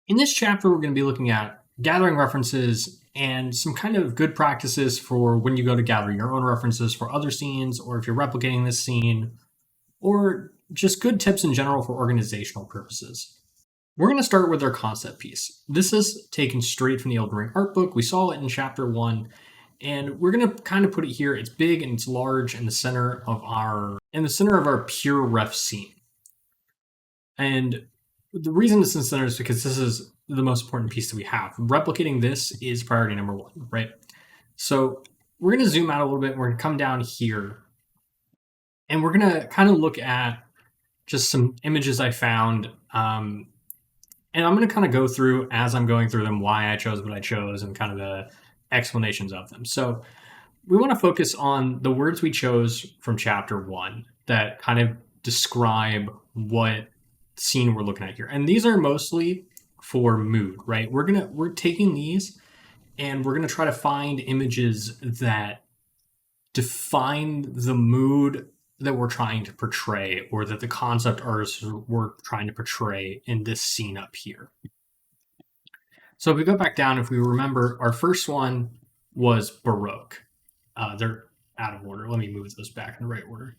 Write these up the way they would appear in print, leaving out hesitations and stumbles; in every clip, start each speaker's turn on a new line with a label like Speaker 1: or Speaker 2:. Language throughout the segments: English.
Speaker 1: In this chapter, we're going to be looking at gathering references and some kind of good practices for when you go to gather your own references for other scenes, or if you're replicating this scene, or just good tips in general for organizational purposes. We're going to start with our concept piece. This is taken straight from the Elden Ring art book. We saw it in chapter 1, and we're going to kind of put it here. It's big and it's large in the center of our pure ref scene. And the reason it's in the center is because this is the most important piece that we have. Replicating this is priority number 1, right? So we're going to zoom out a little bit. We're going to come down here, and we're going to kind of look at just some images I found. And I'm going to kind of go through, as I'm going through them, why I chose what I chose and kind of the explanations of them. So we want to focus on the words we chose from chapter 1 that kind of describe what scene we're looking at here. And these are mostly for mood, right? We're taking these and we're going to try to find images that define the mood that we're trying to portray, or that the concept artists were trying to portray in this scene up here. So if we go back down, if we remember, our first one was Baroque. They're out of order. Let me move those back in the right order.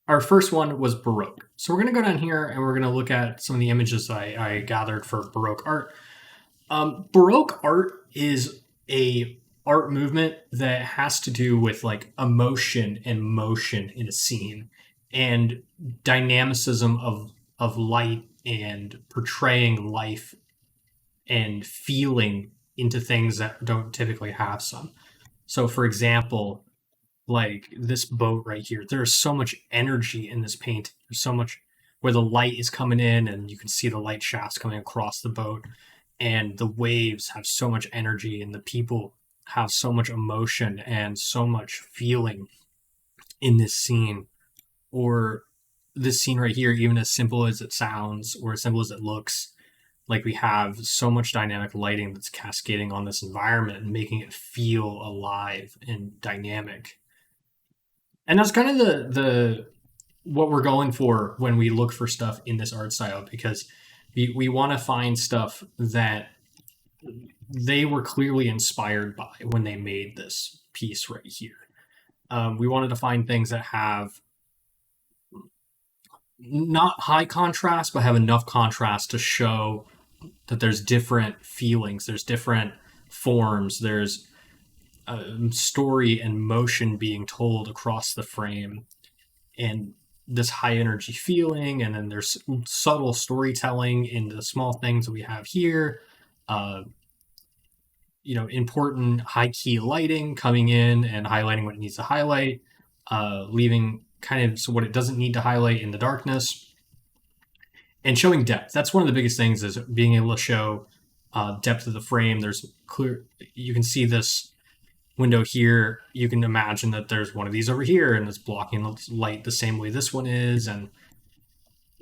Speaker 1: Our first one was Baroque. So we're going to go down here and we're going to look at some of the images I gathered for Baroque art. Baroque art is a art movement that has to do with like emotion and motion in a scene, and dynamicism of light, and portraying life and feeling into things that don't typically have some. So for example, like this boat right here, there's so much energy in this paint. There's so much where the light is coming in and you can see the light shafts coming across the boat, and the waves have so much energy, and the people have so much emotion and so much feeling in this scene. Or this scene right here, even as simple as it sounds or as simple as it looks, like we have so much dynamic lighting that's cascading on this environment and making it feel alive and dynamic. And that's kind of the what we're going for when we look for stuff in this art style, because we want to find stuff that they were clearly inspired by when they made this piece right here. We wanted to find things that have not high contrast, but have enough contrast to show that there's different feelings, there's different forms, there's story and motion being told across the frame, and this high energy feeling. And then there's subtle storytelling in the small things that we have here. Important high key lighting coming in and highlighting what it needs to highlight, leaving kind of so what it doesn't need to highlight in the darkness, and showing depth. That's one of the biggest things, is being able to show depth of the frame. There's clear, you can see this window here. You can imagine that there's one of these over here and it's blocking the light the same way this one is, and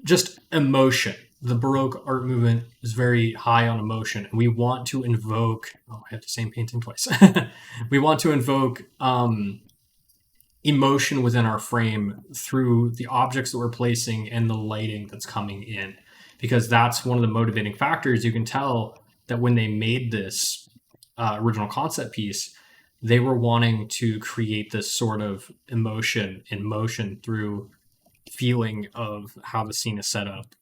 Speaker 1: just emotion. The Baroque art movement is very high on emotion, and we want to invoke. Oh, I have the same painting twice. We want to invoke emotion within our frame through the objects that we're placing and the lighting that's coming in, because that's one of the motivating factors. You can tell that when they made this original concept piece, they were wanting to create this sort of emotion and motion through feeling of how the scene is set up.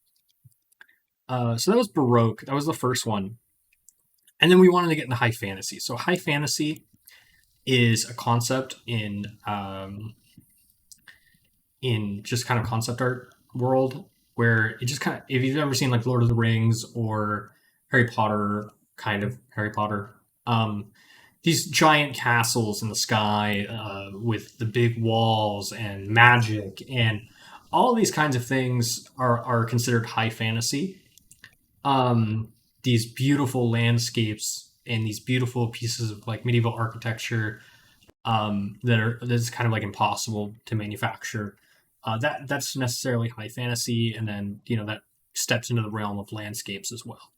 Speaker 1: So that was Baroque. That was the first one. And then we wanted to get into high fantasy. So high fantasy is a concept in just kind of concept art world, where it just kind of, if you've ever seen like Lord of the Rings or Harry Potter, these giant castles in the sky with the big walls and magic, and all these kinds of things are considered high fantasy. These beautiful landscapes and these beautiful pieces of like medieval architecture that's kind of like impossible to manufacture. That's necessarily high fantasy, and then that steps into the realm of landscapes as well.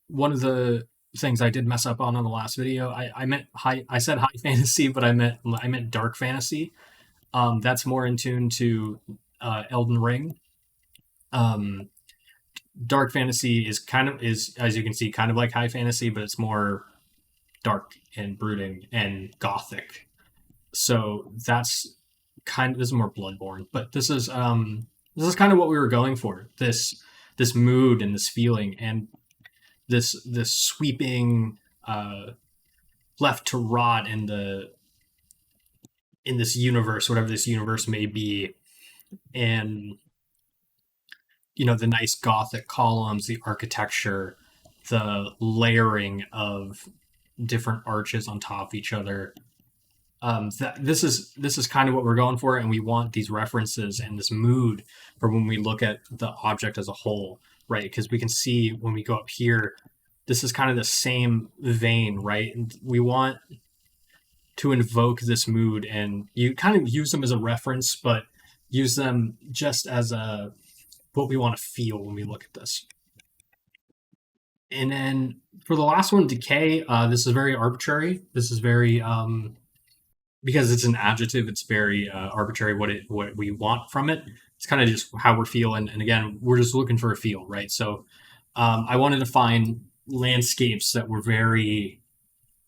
Speaker 1: One of the things I did mess up on the last video, I meant high. I said high fantasy, but I meant dark fantasy. That's more in tune to Elden Ring. dark fantasy is as you can see kind of like high fantasy, but it's more dark and brooding and gothic. So that's kind of this is more Bloodborne, but this is kind of what we were going for. This mood and this feeling and this sweeping left to rot in this universe, whatever this universe may be, and the nice gothic columns, the architecture, the layering of different arches on top of each other. This is kind of what we're going for, and we want these references and this mood for when we look at the object as a whole, right? Because we can see when we go up here, this is kind of the same vein, right? And we want to invoke this mood, and you kind of use them as a reference, but use them just as a what we want to feel when we look at this. And then for the last one, decay, this is very arbitrary. This is very because it's an adjective. It's very arbitrary what we want from it. It's kind of just how we're feeling. And again, we're just looking for a feel, right? So I wanted to find landscapes that were very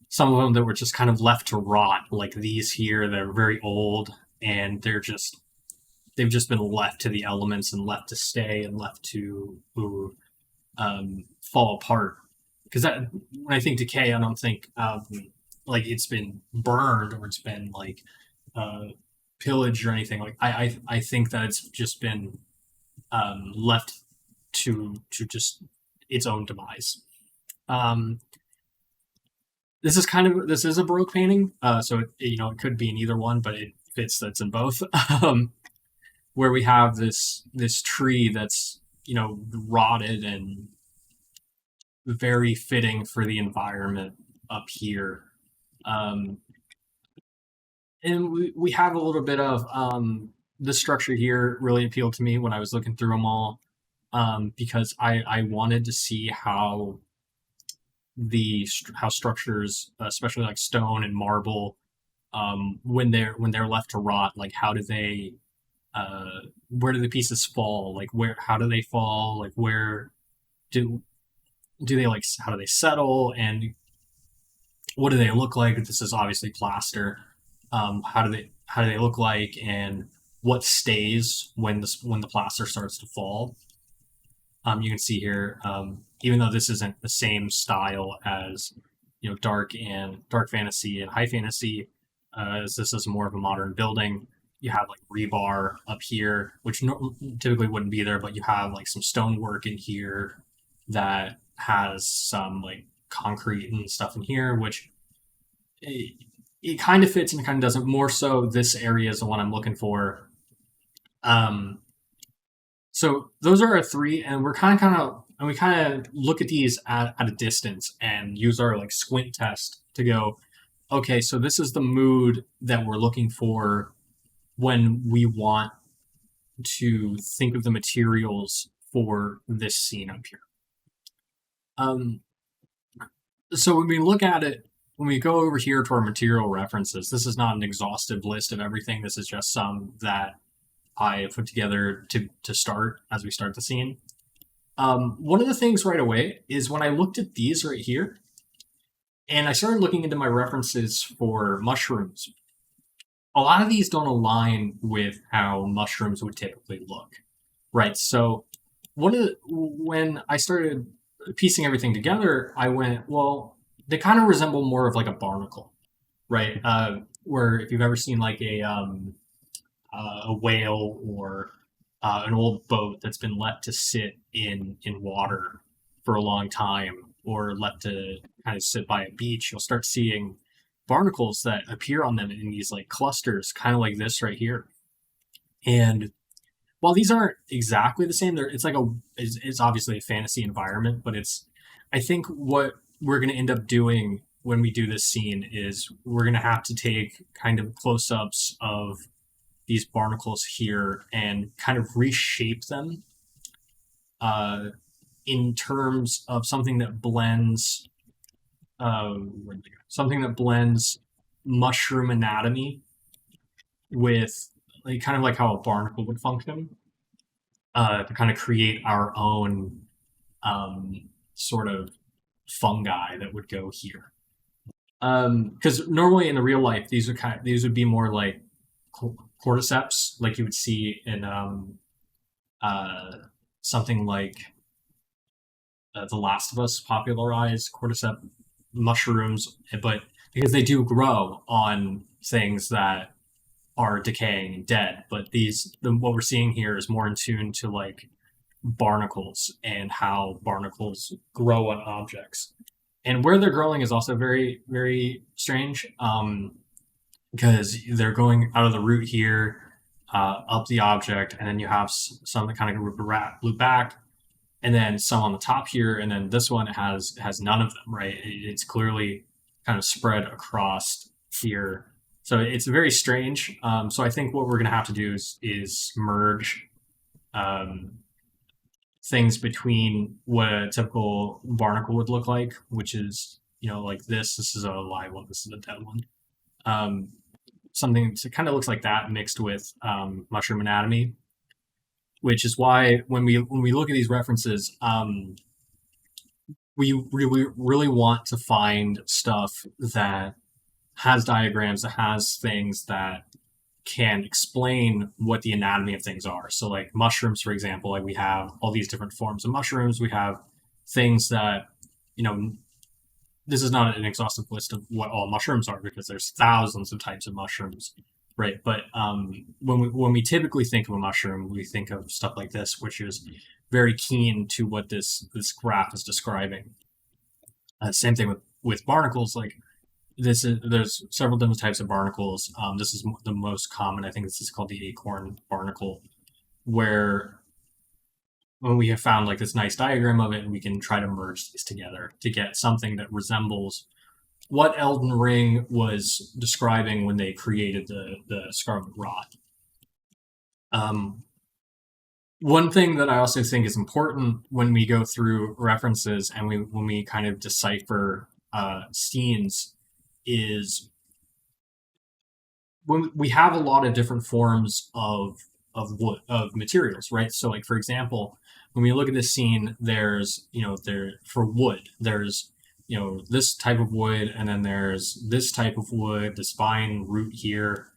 Speaker 1: some of them that were just kind of left to rot, like these here. They're very old and they've just been left to the elements and left to stay and left to fall apart. Because when I think decay, I don't think like it's been burned or it's been like pillaged or anything. Like I think that it's just been left to just its own demise. Um, this is a Baroque painting, so it could be in either one, but it fits that's in both. Where we have this tree that's rotted and very fitting for the environment up here. Um, and we have a little bit of the structure here really appealed to me when I was looking through them all, because I wanted to see how structures, especially like stone and marble, when they're left to rot, like how do they where do the pieces fall? Like how do they fall? Like where do they like how do they settle? And what do they look like? This is obviously plaster. How do they look like? And what stays when the plaster starts to fall? You can see here, even though this isn't the same style as dark fantasy and high fantasy, as this is more of a modern building. You have like rebar up here, which typically wouldn't be there, but you have like some stonework in here that has some like concrete and stuff in here, which it kind of fits and it kind of doesn't. More so, this area is the one I'm looking for. So those are our three, and we kind of look at these at a distance and use our like squint test to go, okay, so this is the mood that we're looking for when we want to think of the materials for this scene up here. So when we look at it, when we go over here to our material references, this is not an exhaustive list of everything. This is just some that I put together to start as we start the scene. One of the things right away is when I looked at these right here, and I started looking into my references for mushrooms. A lot of these don't align with how mushrooms would typically look, right? So when I started piecing everything together, I went, well, they kind of resemble more of like a barnacle, right? Where if you've ever seen like a whale or an old boat that's been left to sit in water for a long time or left to kind of sit by a beach, you'll start seeing barnacles that appear on them in these like clusters, kind of like this right here. And while these aren't exactly the same, it's obviously a fantasy environment, but I think what we're going to end up doing when we do this scene is we're going to have to take kind of close-ups of these barnacles here and kind of reshape them in terms of something that blends mushroom anatomy with kind of like how a barnacle would function, to kind of create our own sort of fungi that would go here. Because normally in the real life, these would be more like cordyceps, like you would see in uh, something like The Last of Us popularized cordyceps mushrooms, but because they do grow on things that are decaying and dead. But what we're seeing here is more in tune to like barnacles and how barnacles grow on objects. And where they're growing is also very, very strange, because they're going out of the root here, up the object, and then you have some that kind of loop back, and then some on the top here, and then this one has none of them. Right, it's clearly kind of spread across here, so it's very strange. So I think what we're going to have to do is merge um, things between what a typical barnacle would look like, which is like this. This is a live one. This is a dead one. Um, Something that kind of looks like that mixed with mushroom anatomy, which is why when we look at these references, we really want to find stuff that has diagrams, that has things that can explain what the anatomy of things are. So, like mushrooms, for example, like we have all these different forms of mushrooms. We have things that, you know, this is not an exhaustive list of what all mushrooms are because there's thousands of types of mushrooms, right? But when we typically think of a mushroom, we think of stuff like this, which is very keen to what this graph is describing. Same thing with barnacles. Like there's several different types of barnacles. This is the most common. I think this is called the acorn barnacle, where when we have found like this nice diagram of it, we can try to merge these together to get something that resembles what Elden Ring was describing when they created the Scarlet Rot. Um, One thing that I also think is important when we go through references and when we kind of decipher scenes is when we have a lot of different forms of wood of materials, right? So, like for example, when we look at this scene, there's there for wood, there's this type of wood, and then there's this type of wood, this vine root here,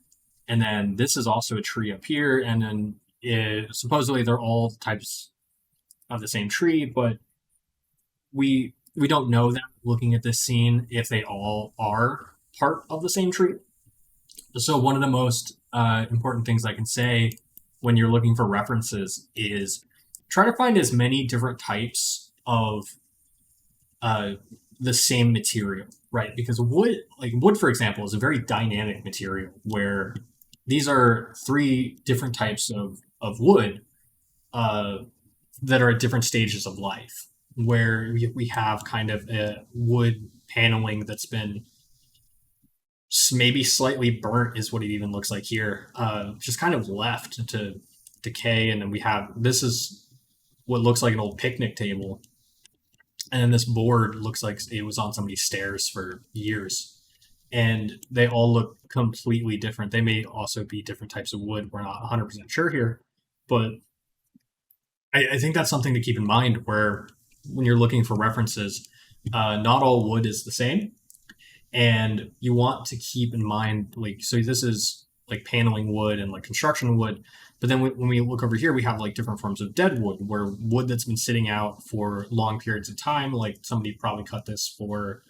Speaker 1: and then this is also a tree up here, and then supposedly they're all types of the same tree, but we don't know that looking at this scene if they all are part of the same tree. So one of the most important things I can say when you're looking for references is try to find as many different types of uh, the same material, right? Because wood, for example, is a very dynamic material where these are three different types of wood uh, that are at different stages of life, where we have kind of a wood paneling that's been maybe slightly burnt is what it even looks like here, just kind of left to decay. And then we have this is what looks like an old picnic table, and then this board looks like it was on somebody's stairs for years, and they all look completely different. They may also be different types of wood. We're not 100% sure here, but I think that's something to keep in mind where when you're looking for references, not all wood is the same, and you want to keep in mind like so this is like paneling wood and like construction wood, but then when we look over here we have like different forms of dead wood, where wood that's been sitting out for long periods of time, like somebody probably cut this for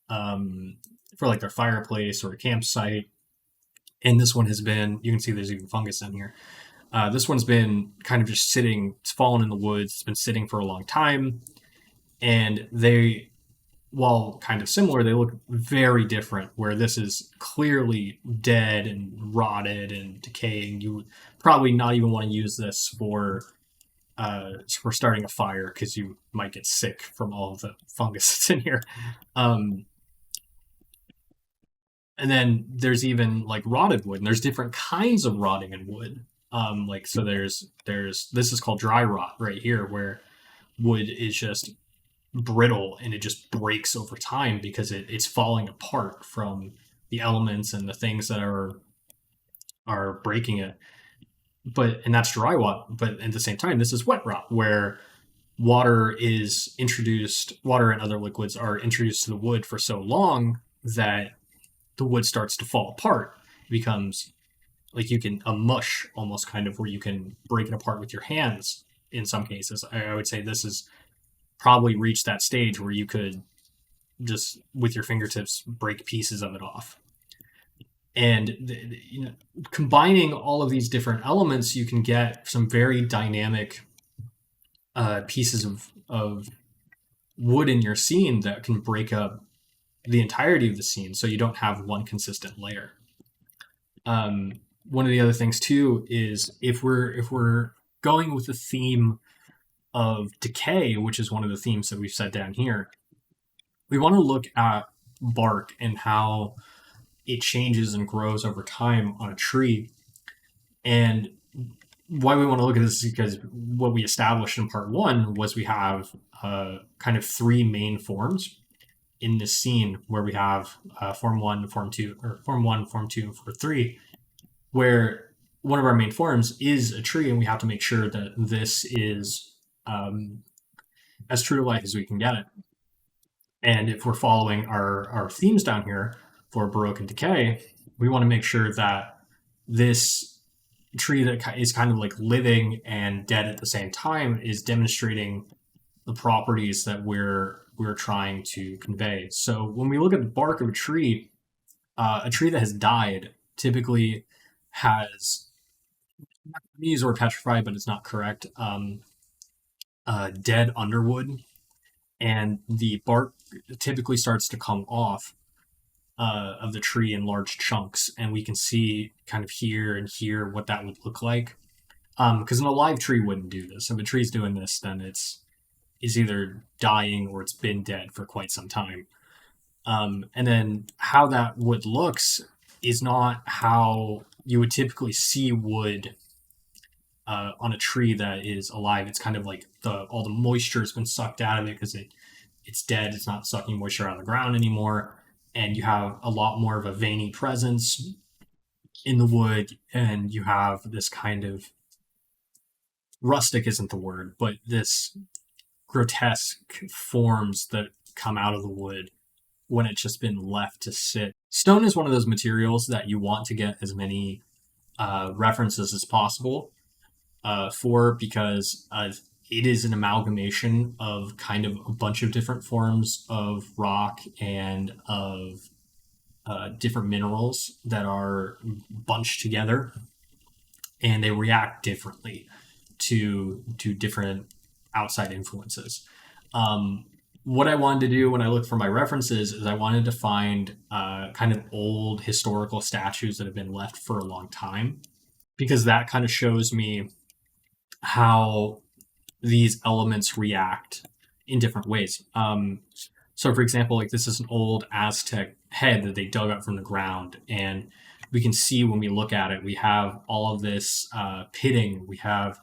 Speaker 1: like their fireplace or a campsite, and this one has been, you can see there's even fungus in here. This one's been kind of just sitting, it's fallen in the woods, it's been sitting for a long time, and they, while kind of similar, they look very different. Where this is clearly dead and rotted and decaying. You would probably not even want to use this for starting a fire because you might get sick from all of the fungus that's in here. Um, and then there's even like rotted wood, and there's different kinds of rotting in wood. Like so, there's this is called dry rot right here, where wood is just brittle and it just breaks over time because it's falling apart from the elements and the things that are breaking it. And that's dry rot. But at the same time, this is wet rot, where water and other liquids are introduced to the wood for so long that the wood starts to fall apart. It becomes like you can a mush almost kind of where you can break it apart with your hands in some cases. I would say this has probably reached that stage where you could just with your fingertips break pieces of it off. And combining all of these different elements, you can get some very dynamic pieces of wood in your scene that can break up the entirety of the scene, so you don't have one consistent layer. Um, One of the other things too is if we're going with the theme of decay, which is one of the themes that we've set down here, we want to look at bark and how it changes and grows over time on a tree. And why we want to look at this is because what we established in part one was we have kind of three main forms in this scene where we have form one, form two, or form one, form two, and form three, where one of our main forms is a tree, and we have to make sure that this is as true to life as we can get it. And if we're following our themes down here for Baroque and Decay, we want to make sure that this tree that is kind of like living and dead at the same time is demonstrating the properties that we're trying to convey. So when we look at the bark of a tree that has died typically has, I'm going to use the word petrified, but it's not correct. Dead underwood, and the bark typically starts to come off of the tree in large chunks, and we can see kind of here and here what that would look like. Because an alive tree wouldn't do this. If a tree's doing this, then it's either dying or it's been dead for quite some time. And then how that wood looks is not how you would typically see wood on a tree that is alive. It's kind of like all the moisture has been sucked out of it because it's dead. It's not sucking moisture out of the ground anymore, and you have a lot more of a veiny presence in the wood, and you have this kind of rustic isn't the word, but this grotesque forms that come out of the wood when it's just been left to sit. Stone is one of those materials that you want to get as many references as possible for, because it is an amalgamation of kind of a bunch of different forms of rock and of different minerals that are bunched together, and they react differently to different outside influences. What I wanted to do when I looked for my references is I wanted to find kind of old historical statues that have been left for a long time, because that kind of shows me how these elements react in different ways. So, for example, like this is an old Aztec head that they dug up from the ground, and we can see when we look at it, we have all of this pitting. We have,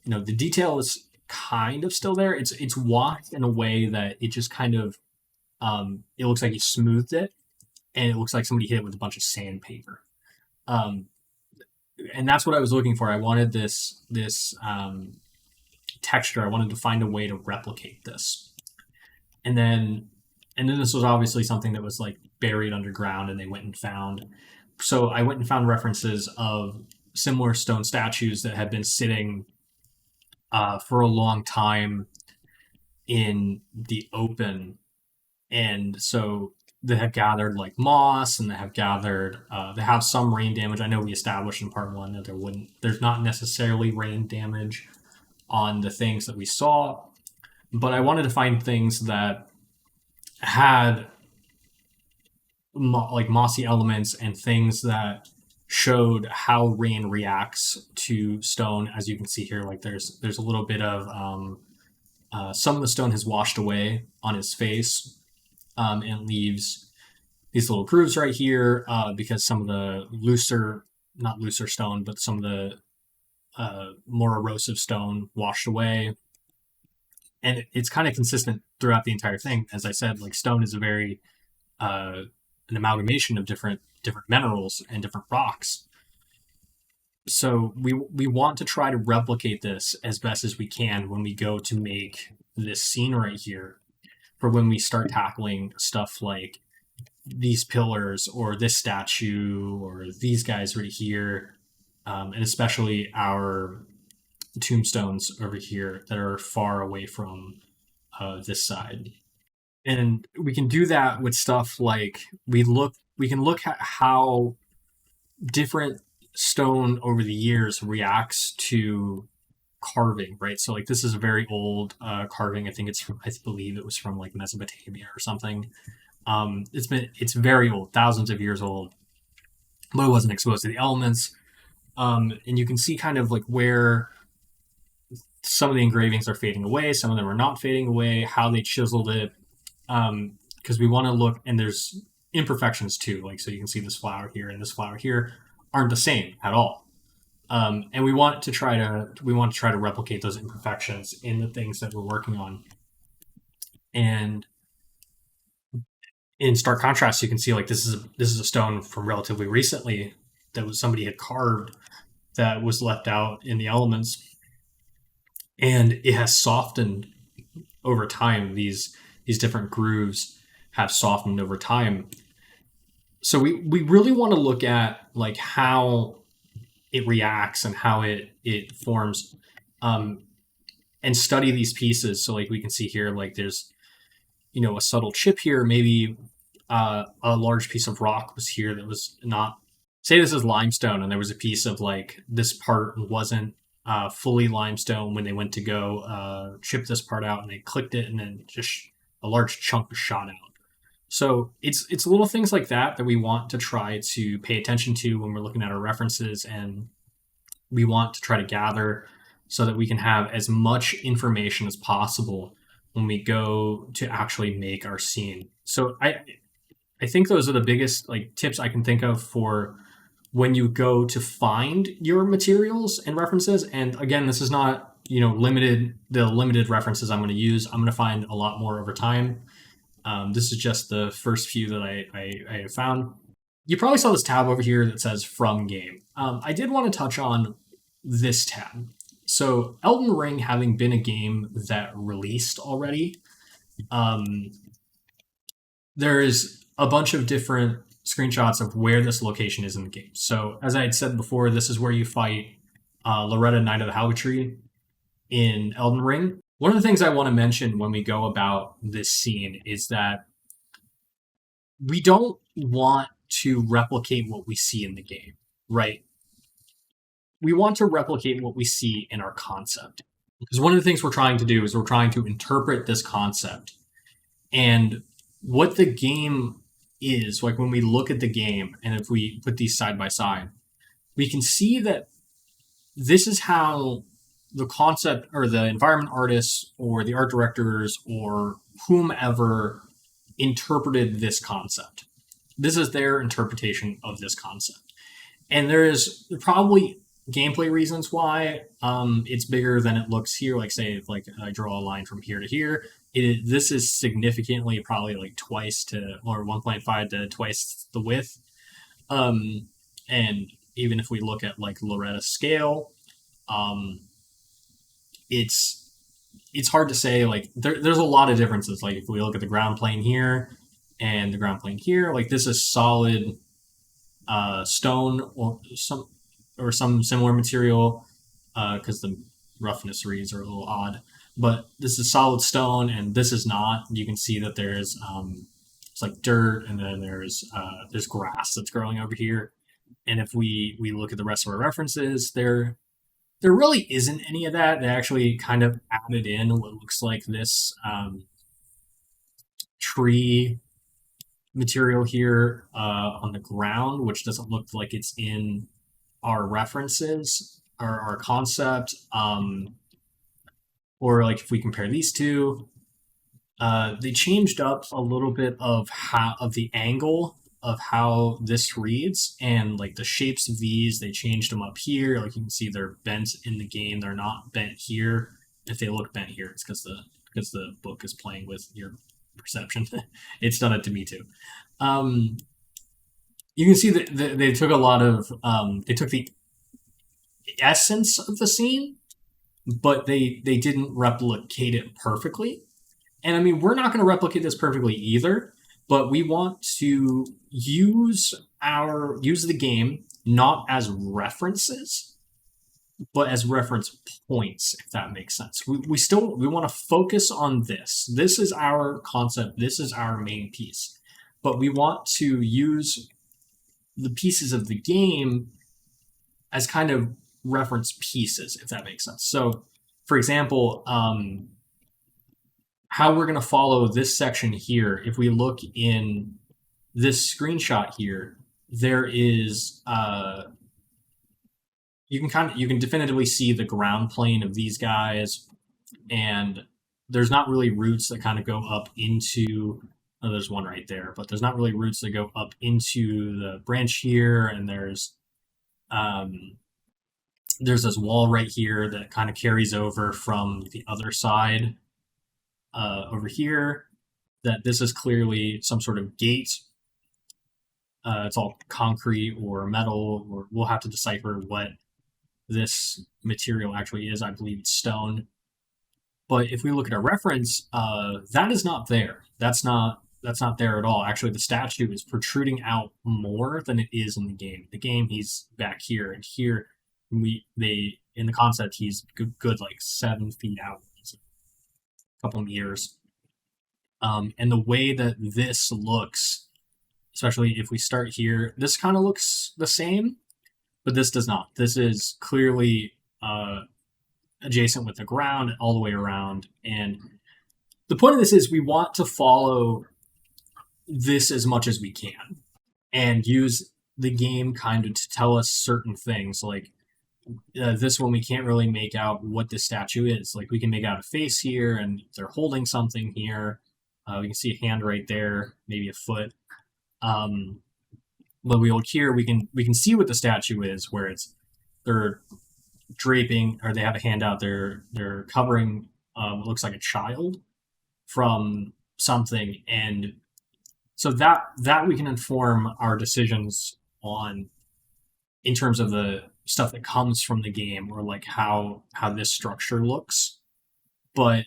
Speaker 1: the detail is kind of still there. It's washed in a way that it just kind of it looks like he smoothed it, and it looks like somebody hit it with a bunch of sandpaper. Um, and that's what I was looking for. I wanted this texture. I wanted to find a way to replicate this, and then this was obviously something that was like buried underground, and they went and found. So I went and found references of similar stone statues that had been sitting for a long time in the open, and so they have gathered like moss, and they have some rain damage. I know we established in part one that there's not necessarily rain damage on the things that we saw, but I wanted to find things that had like mossy elements and things that showed how rain reacts to stone. As you can see here, like there's a little bit of some of the stone has washed away on his face, and leaves these little grooves right here, because some of the not looser stone, but some of the more erosive stone washed away. And it's kind of consistent throughout the entire thing. As I said, like stone is a very an amalgamation of different minerals and different rocks. So we want to try to replicate this as best as we can when we go to make this scene right here for when we start tackling stuff like these pillars or this statue or these guys right here, and especially our tombstones over here that are far away from this side. And we can do that with stuff like we can look at how different stone over the years reacts to carving, right? So like this is a very old carving. I think it's from, I believe it was from like Mesopotamia or something. It's very old, thousands of years old, but it wasn't exposed to the elements. And you can see kind of like where some of the engravings are fading away, some of them are not fading away, how they chiseled it. Because we want to look, and there's imperfections too. Like so, you can see this flower here and this flower here aren't the same at all. And we want to try to replicate those imperfections in the things that we're working on. And in stark contrast, you can see like this is a stone from relatively recently that was somebody had carved that was left out in the elements, and it has softened over time. These different grooves have softened over time. So we really want to look at like how it reacts and how it forms, um, and study these pieces. So like we can see here, like there's a subtle chip here. Maybe a large piece of rock was here that was not. Say this is limestone, and there was a piece of like this part wasn't fully limestone when they went to go chip this part out, and they clicked it, and then just a large chunk shot out. So it's little things like that that we want to try to pay attention to when we're looking at our references, and we want to try to gather so that we can have as much information as possible when we go to actually make our scene. So I think those are the biggest like tips I can think of for when you go to find your materials and references. And again, this is not limited the limited references I'm going to use. I'm going to find a lot more over time. This is just the first few that I have found. You probably saw this tab over here that says from game. I did want to touch on this tab. So Elden Ring having been a game that released already, um, there's a bunch of different screenshots of where this location is in the game. So as I had said before, this is where you fight Loretta, Knight of the Halbertree in Elden Ring. One of the things I want to mention when we go about this scene is that we don't want to replicate what we see in the game, right? We want to replicate what we see in our concept. Because one of the things we're trying to do is we're trying to interpret this concept. And what the game is, like when we look at the game and if we put these side by side, we can see that this is how the concept or the environment artists or the art directors or whomever interpreted this concept. This is their interpretation of this concept. And there is probably gameplay reasons why it's bigger than it looks here. Like say if like I draw a line from here to here, this is significantly probably like twice to or 1.5 to twice the width. And even if we look at like Loretta's scale, um, it's hard to say. Like there's a lot of differences. Like if we look at the ground plane here and the ground plane here, like this is solid stone or some similar material because the roughness reads are a little odd. But this is solid stone, and this is not. You can see that there's it's like dirt, and then there's grass that's growing over here. And if we look at the rest of our references, there really isn't any of that. They actually kind of added in what looks like this tree material here on the ground, which doesn't look like it's in our references or our concept. Or like if we compare these two, they changed up a little bit of the angle of how this reads and like the shapes of these. They changed them up here. Like you can see they're bent in the game. They're not bent here. If they look bent here, it's because the book is playing with your perception. It's done it to me too. Um, you can see that they took a lot of they took essence of the scene, but they didn't replicate it perfectly. And I mean, we're not going to replicate this perfectly either, but we want to use the game not as references, but as reference points, if that makes sense. We want to focus on this. This is our concept. This is our main piece. But we want to use the pieces of the game as kind of reference pieces, if that makes sense. So, for example, how we're going to follow this section here, if we look in this screenshot here, there is you can definitively see the ground plane of these guys, and there's not really roots that kind of go up into. Oh, there's one right there, but there's not really roots that go up into the branch here, and there's this wall right here that kind of carries over from the other side over here. That this is clearly some sort of gate. It's all concrete or metal, or we'll have to decipher what this material actually is. I believe it's stone. But if we look at a reference, that is not there. That's not there at all. Actually, the statue is protruding out more than it is in the game. The game, he's back here, and here in the concept, he's good like 7 feet out, a couple meters. And the way that this looks, especially if we start here, this kind of looks the same, but this does not. This is clearly adjacent with the ground all the way around. And the point of this is we want to follow this as much as we can and use the game kind of to tell us certain things. Like this one, we can't really make out what the statue is. Like we can make out a face here, and they're holding something here. We can see a hand right there, maybe a foot. But we look here, we can see what the statue is, where they're draping, or they have a hand out. They're covering what looks like a child from something, and so that we can inform our decisions on in terms of the stuff that comes from the game, or like how this structure looks. But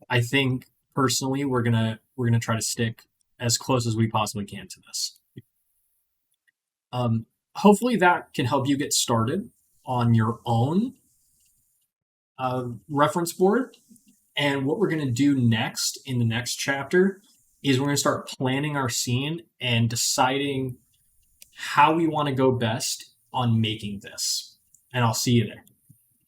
Speaker 1: I think personally we're gonna try to stick as close as we possibly can to this. Hopefully that can help you get started on your own reference board. And what we're going to do next in the next chapter is we're going to start planning our scene and deciding how we want to go best on making this. And I'll see you there.